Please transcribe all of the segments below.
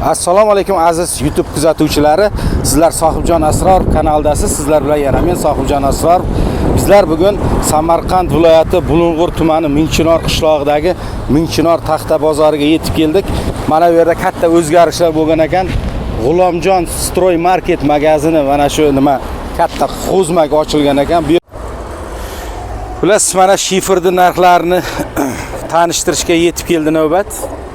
Assalomu alaykum aziz YouTube kuzatuvchilari. Sizlar Sohibjon Asror kanalidasiz. Sizlar bilan yana men Sohibjon Asror. Bizlar bugun Samarqand viloyati Bulung'ur tumani Mingchinor qishlog'idagi Mingchinor taxta bozoriga yetib keldik. Mana bu yerda katta o'zgarishlar bo'lgan ekan. G'ulomjon Stroy Market magazini mana shu nima katta xo'zmak ochilgan ekan. Bular mana shiferni narxlarini tanishtirishga yetib keldi navbat.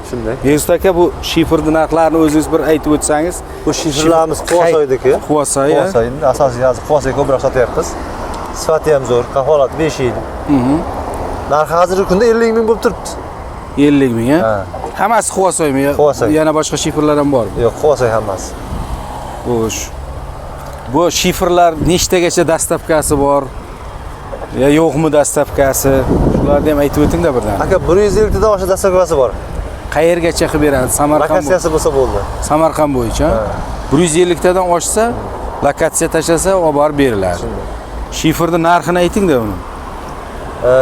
Shunday. Yusuf aka, bu shiferni narxlarini o'zingiz bir aytib o'tsangiz. Bu shiferlarimiz Quvasoydiki. Quvasoy. Quvasoyning asosiy Quvasoy ko'proq sotyapmiz. Sifati ham zo'r, kafolat 5 yil. Narxi hozirgi kunda 50 ming bo'lib turibdi. 50 ming, ha? Hammasi Quvasoymi? Quvasoy. Yana boshqa shiferlar ham bormi? Yo'q, Quvasoy hammasi. Xo'sh. Bu shiferlar nechtagacha dastavkasi bor? Ya yo'qmi dastavkasi? Shularni ham aytib o'ting-da birdan. Aka 150 tadan osha dastavkasi bor. Qayergacha qilib beradi? Samarqand. Lokatsiyasi bo'lsa bo'ldi. Samarqand bo'yicha. 150 tadan oshsa, lokatsiya tashlasa, olib borib beriladi. Shiferni narxini ayting-da uni.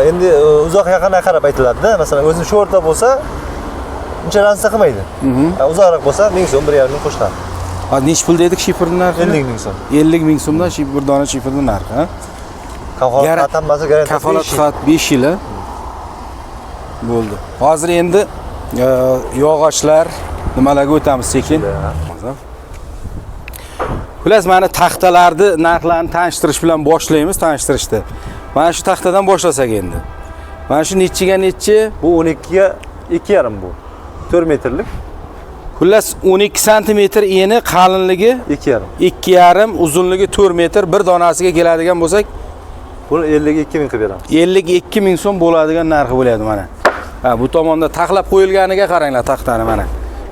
Endi uzoq yaqinga qarab aytiladi-da. Masalan, o'zini shu o'rta bo'lsa, uncha ransa qilmaydi. Uzoqroq bo'lsa 1000 so'm, 1,5 ming qo'shiladi. Ha, nech pul dedik shiferni narxi? 50 ming so'm. 50 ming so'mdan bir dona shiferni narxi, ha? Kafolat hammasi garantiya. Kafolat 5 yil. Bo'ldi. Hozir endi yog'ochlar nimalarga o'tamiz sekin. Xullas, mana taxtalarni narxlarini tanishtirish bilan boshlaymiz, tanishtirishdi. Mana shu taxtadan boshlasak endi. Mana shu nechiga nechi? Bu 12 ga 2,5 bu. 4 metrlik. Xullas 12 sm eni, qalinligi 2,5. 2,5, uzunligi 4 metr, bir donasiga keladigan bo'lsak, buni 52 ming qilib beramiz. 52 ming so'm bo'ladigan narxi bo'ladi mana. Ha, bu tomonda taxlab qo'yilganiga qaranglar taxtani mana.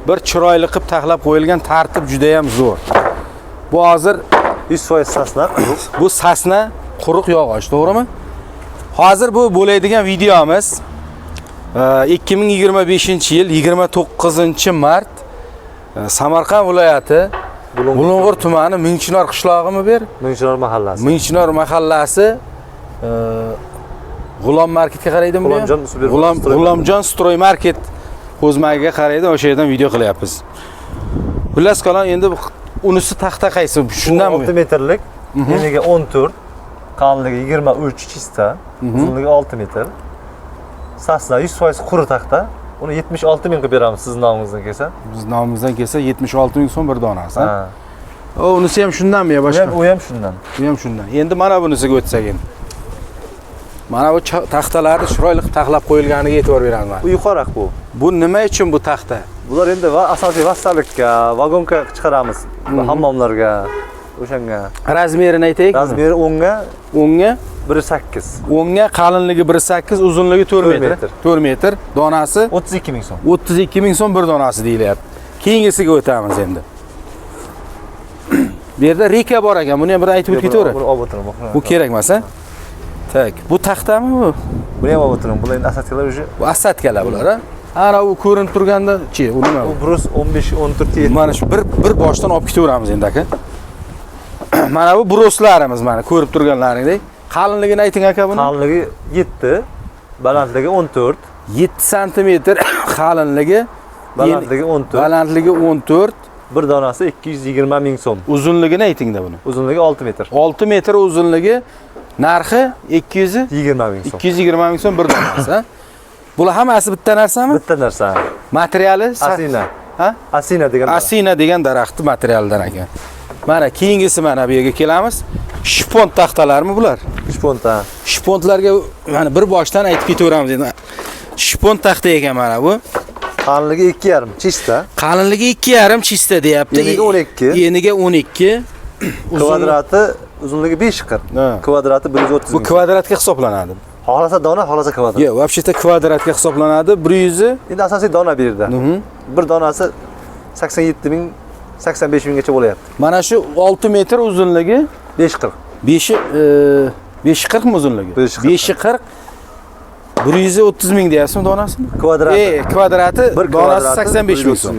Bir chiroyli qilib taxlab qo'yilgan, tartib juda ham zo'r. Bu hozir 100% sasna. Bu sasna quruq yog'och, to'g'rimi? Hozir bu bo'ladigan videomiz 2025-yil 29-mart Samarqand viloyati Bulung'ur tumani Mingchinor qishlog'imi ber? Mingchinor mahallasi. Mingchinor mahallasi G'ulom marketga qaraydimi bu? G'ulomjon Stroy Market xo'zmagiga qaraydi, o'sha yerdan video qilyapmiz. Xullas qalan endi unisi taxta qaysi? Shundanmi? 6 metrlik, eniga 14, qalinligi 23 chista, uzunligi 6 metr. Sasna 100% quri taxta. Uni 76 ming qilib beramiz siz nomingizdan kelsa. Biz nomimizdan kelsa 76 ming so'm bir donasi. Ha. O, unisi ham shundanmi yo boshqa? U ham shundan. Bu ham shundan. Endi mana bunisiga o'tsak endi. Mana bu taxtalarni chiroyli taxlab qo'yilganiga e'tibor beramiz men. Bu yuqoriroq bu. Bu nima uchun bu taxta? Bular endi asosiy vassalikka, vagonga chiqaramiz. Hammomlarga, o'shanga. Razmerini aytaylik. Razmeri 10 ga 1,8. 10 ga qalinligi 1,8, uzunligi 4 metr. 4 metr, donasi 32 ming so'm. 32 ming so'm bir donasi deyilyapti. Keyingisiga o'tamiz endi. Bu yerda reka bor ekan, buni ham bir aytib o'tavering. Bu kerak emas, ha? Tak, bu taxtami bu? Buni ham olib o'tiring. Bular endi asatkalar o'sha. Bu asatkalar bular, ha? Ana u ko'rinib turganda-chi, u nima? Bu brus 15-14 ga yetdi. Mana shu bir boshdan olib ketaveramiz endi aka. Mana bu bruslarimiz, mana ko'rib turganlaringdek. Qalinligini ayting aka buni. Qalinligi 7, balandligi 14. 7 sm qalinligi, balandligi 14. Balandligi 14. Bir donasi 220 ming so'm. Uzunligini ayting-da buni. Uzunligi 6 metr. 6 metr uzunligi, narxi 220 ming so'm. 220 ming so'm bir donasi, ha? Bular hammasi bitta narsami? Bitta narsa. Materiali asina. Ha? Asina degan. Asina degan daraxtning materialidan ekan. Mana keyingisi mana bu yerga kelamiz. Shpont taxtalarmi bular? Shponta. Shpontlarga mana bir boshdan aytib ketaveramiz endi. Shpont taxta ekan mana bu. Qalinligi 2,5 chista. Qalinligi 2,5 chista deyapti. Eniga 12. Eniga 12. Kvadrati uzunligi 5,40. Kvadrati 130. Bu kvadratga hisoblanadi. Xohlasa dona, xohlasa kvadrat. Yo'q, вообще-то kvadratga hisoblanadi. 100. Endi asosiy dona bu yerda. Bir donasi 87 ming, 85 minggacha bo'layapti. Mana shu 6 metr uzunligi 5,40. 5,40 mi uzunligi? 5,40. 130 ming deyapsizmi donasini? Kvadrati. Kvadrati donasi 85 ming so'm.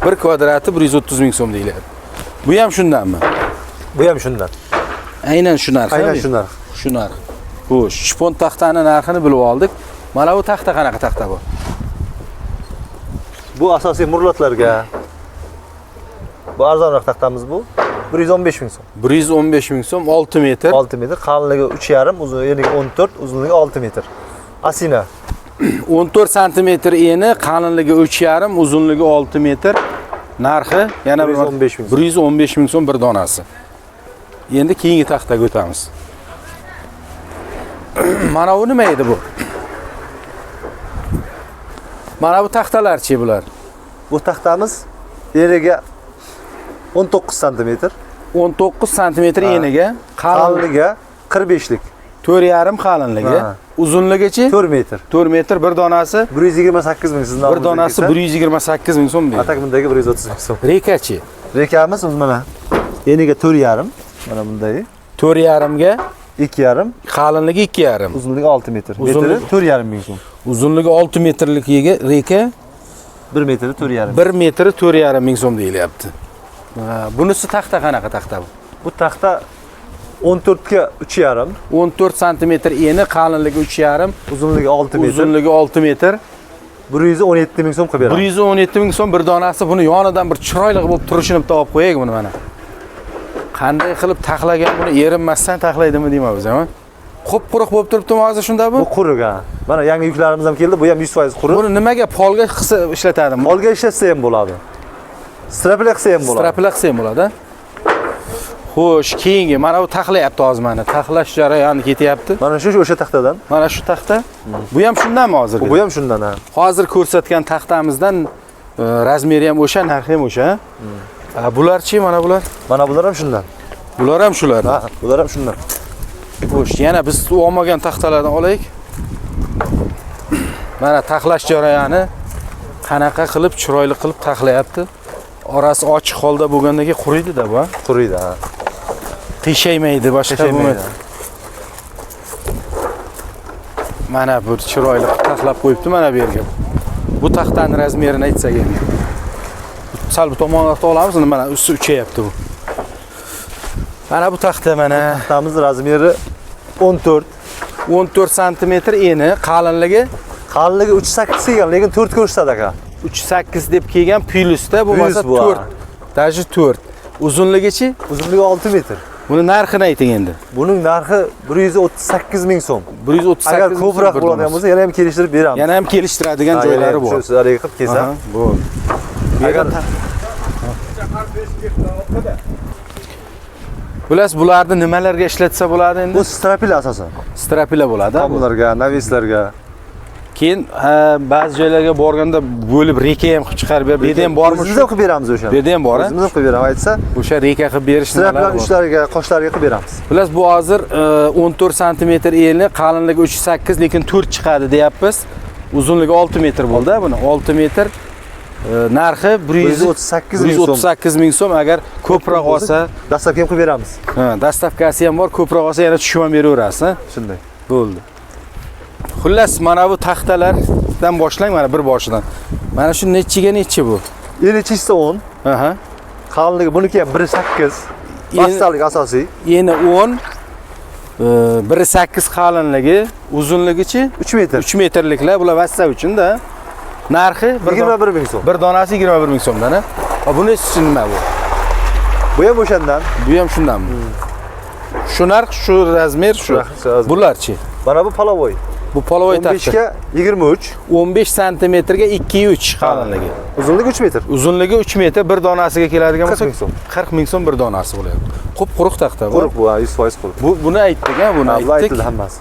Bir kvadrati 130 ming so'm deyiladi. Bu ham shundanmi? Bu ham shundan. Aynan shu narx. Aynan shu narx. Shu narx. Xo'sh, shpont taxtani narxini bilib oldik. Mana bu taxta qanaqa taxta bu? Bu asosiy murlatlarga. Bu arzonroq taxtamiz bu. 115 ming so'm. 115 ming so'm, 6 metr. 6 metr, qalinligi 3,5, uzunligi 14, uzunligi 6 metr. Asina 14 santimetr eni, qalinligi 3,5, uzunligi 6 metr. Narxi yana 115 ming so'm. 115 ming so'm bir donasi. Endi keyingi taxtaga o'tamiz. Mana bu nima edi bu? Mana bu taxtalarchi bular. Bu taxtamiz eniga 19 santimetr, 19 santimetr eniga, qalinligi 45 lik, 4,5 qalinligi, Ha. uzunligichi 4 metr. 4 metr, bir donasi 128 ming sizning bir donasi 128 ming so'm deydi. Atakmindagi 130 ming so'm. Rekachi Rekamiz mana eniga 4,5, mana bunday 4,5 ga, 2,5, qalinligi 2,5. uzunligi 6 metr. Metri 4,5 ming so'm. Uzunligi 6 metrlik reka, 1 metri 4,5. 1 metri 4,5 ming so'm deyilyapti. Bunisi taxta qanaqa taxta bu? Bu taxta 14 ga 3,5, 14 santimetr eni, qalinligi 3,5, uzunligi 6 metr. uzunligi 6 metr. 117 ming so'm qilib beramiz. 117 ming so'm bir donasi. Buni yonidan bir chiroyli bo'lib turishini bitta olib qo'yaylik buni mana. Qanday qilib taxlagan buni erinmasdan taxlaydimi deyman biz ham. Qop-quruq bo'lib turibdimi hozir shunda bu? Bu quruq ha. Mana yangi yuklarimiz ham keldi. Bu ham 100% quruq. Buni nimaga polga qilsa ishlatadimi? Olga ishlatsa ham bo'ladi. Straplar qilsa ham bo'ladi. Straplar qilsa ham bo'ladi. Xo'sh, keyingi mana bu taxlayapti hozir mana. Taxlash jarayoni ketyapti. Mana shu o'sha taxtadan. Mana shu taxta. Bu ham shundanmi hozir? Bu ham shundan ha. Hozir ko'rsatgan taxtamizdan razmeri ham o'sha, narxi ham o'sha. Bularchi mana bular? Mana bular ham shundan. Bular ham shular. Ha, bular ham shundan. Xo'sh, yana biz olmagan taxtalardan olaylik. Mana taxlash jarayoni qanaqa qilib chiroyli qilib taxlayapti. Orasi ochiq holda bo'lgandan keyin quriydi-da bu. Quriydi ha. Qiyshaymaydi, boshqa bo'lmaydi. Mana bu chiroyli taxlab qo'yibdi mana bu yerga. Bu taxtaning razmerini aytsak endi. Sal bu tomonga olamiz, mana usti uchayapti bu. Mana bu taxta mana. Taxtamiz razmeri 14. 14 santimetr eni, qalinligi Qalinligi 3,8 kelgan, lekin 4 ko'rsatadi aka. 3,8 deb kelgan plyusda, bo'lmasa bu, 4. Daji 4. Uzunligichi? Uzunligi 6 metr. Buni narxini ayting endi. Buning narxi 138 ming so'm. 138 Agar ko'proq bo'ladigan bo'lsa, yana ham kelishtirib beramiz. Yana ham kelishtiradigan joylari bor. Shu sizlarga qilib kelsam. Bu. Agar Bilasiz, bularni nimalarga ishlatsa bo'ladi endi? bu strapil asosan. Strapila bo'ladi. Tomlarga, navislarga. Keyin ba'zi joylarga borganda bo'lib reka ham chiqarib berib, bu yerda ham bormi? Biz ham qilib beramiz o'sha. Bu yerda ham bor, Biz ham qilib beramiz, aytsa. O'sha reka qilib berish Straplar nimalari bor? uchlariga, qoshlariga qilib beramiz. Bilasiz, bu hozir 14 santimetr eni, qalinligi 3,8 lekin 4 chiqadi deyapmiz. Uzunligi 6 metr bo'ldi buni. 6 metr narxi 138 ming so'm. Agar ko'proq olsa, dastavka ham qilib beramiz. ha, dastavkasi ham bor, ko'proq olsa yana tushib ham beraverasiz, ha? Shunday. Bo'ldi. Xullas, mana bu taxtalardan boshlang, mana bir boshidan. Mana shu nechiga nechi bu? Eni chista 10. Aha. Qalinligi buniki ham 1,8. Bastalik asosiy. Eni 10, 1,8 qalinligi, uzunligichi 3 metr. 3 metrliklar, bular vassa uchun-da. Narxi 21 ming so'm. bir donasi 21 ming so'mdan, ha? Buni uchun nima bu? Bu ham o'shandan. Bu ham shundanmi? Shu narx, shu razmer, shu. Bularchi? Mana bu palovoy. Bu polovoy 15 taxta. ga 23. 15 santimetrga 2,3 qalinligi. Uzunligi 3 metr. Uzunligi 3 metr, bir donasiga keladigan 40 bo'lsa ming so'm. 40 ming so'm bir donasi bo'lyapti. Quruq taxta bu. Quruq bu, 100% quruq. Buni aytdik, ha, buni Bu aytdik. aytildi hammasi.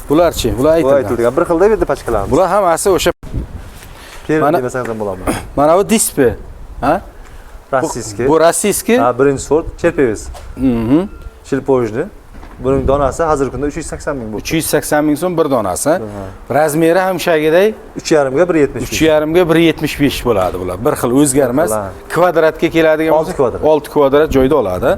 Bularchi? Bular Bu aytildi. aytilgan bir xilda berdi pachkalarimiz. Bular hammasi o'sha. Keyin demasangiz ham bo'ladi. Mana bu displey, ha? Rossiyskiy. Bu rossiyskiy. Ha, birinchi sort, cherpevez. Mhm. Shilpojni. Buning donasi hozirgi kunda 380 ming bo'ldi. 380 ming so'm bir donasi. Razmeri ham shagiday 3,5 ga 1,75. 3,5 ga 1,75 bo'ladi bular. Bir xil o'zgarmas. Kvadratga keladigan 6 kvadrat. 6 kvadrat joyda oladi.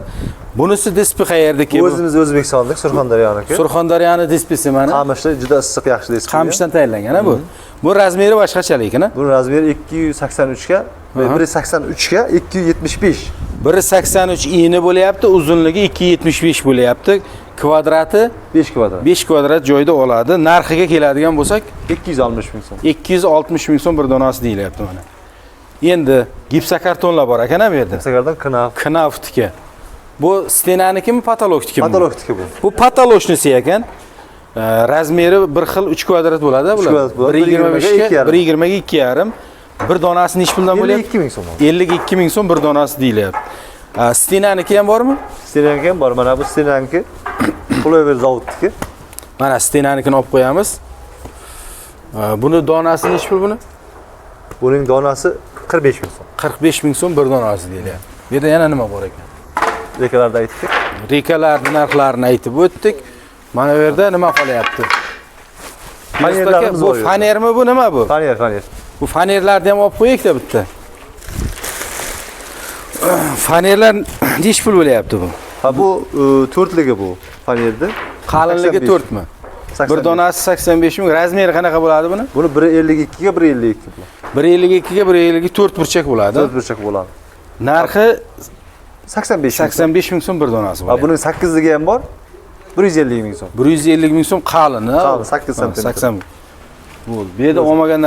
Bunisi displey qayerdaki? O'zimiz O'zbekistonlik Surxondaryoniki. Surxondaryoning displeysi mana. Qamishda juda issiq, yaxshi displey. Qamishdan tayyorlangan bu. Bu razmeri boshqachalik, ha? Bu razmeri 283 ga va 183 ga 275. 1,83 eni bo'lyapti, uzunligi 2,75 bo'lyapti. Kvadrati 5 kvadrat. 5 kvadrat joyda oladi. Narxiga keladigan bo'lsak, 260 ming so'm. 260 ming so'm bir donasi deyilyapti mana. Endi gipsokartonlar bor ekan bu yerda. Sagardan knaf. Knafniki. Bu stenanikimi, patolognikimi? Patologika bu. Bu patolognicisi ekan. Razmeri bir xil 3 kvadrat bo'ladi bular. 1.25 ga 1.20 ga 2.5. Bir donasi nech puldan bo'lyapti? 52 ming so'm. 52 ming so'm bir donasi deyilyapti. Stenaniki ham bormi? Stenaniki ham bor. Mana bu stenaniki Plover zavodniki. Mana stenanikini olib qo'yamiz. Buni donasi nech pul buni? Buning donasi 45 ming so'm. 45 ming so'm bir donasi deyilyapti. Bu yerda yana nima bor ekan? Rekalarda aytdik. Rekalarning narxlarini aytib o'tdik. Mana bu yerda nima qolyapti? Fanerlarimiz Bu bor. fanermi bu, nima bu? Faner. Bu fanerlarni ham olib qo'yaylik-da bitta. Fanerlar nech pul bo'lyapti bu? Ha bu 4ligi bu fanerda. Qalinligi 4 mi? Bir donasi 85 ming. Razmeri qanaqa bo'ladi buni? Buni 1.52 ga 1.52 bu. 1.52 ga 1.54 burchak bo'ladi. 4 burchak bo'ladi. Narxi 85 ming so'm bir donasi Ha bo'ladi. buning 8ligi ham bor. 150 ming so'm. 150 ming so'm qalin, ha? Qalin, 8 santimetr. 80. Bo'ldi. Bu yerda olmagan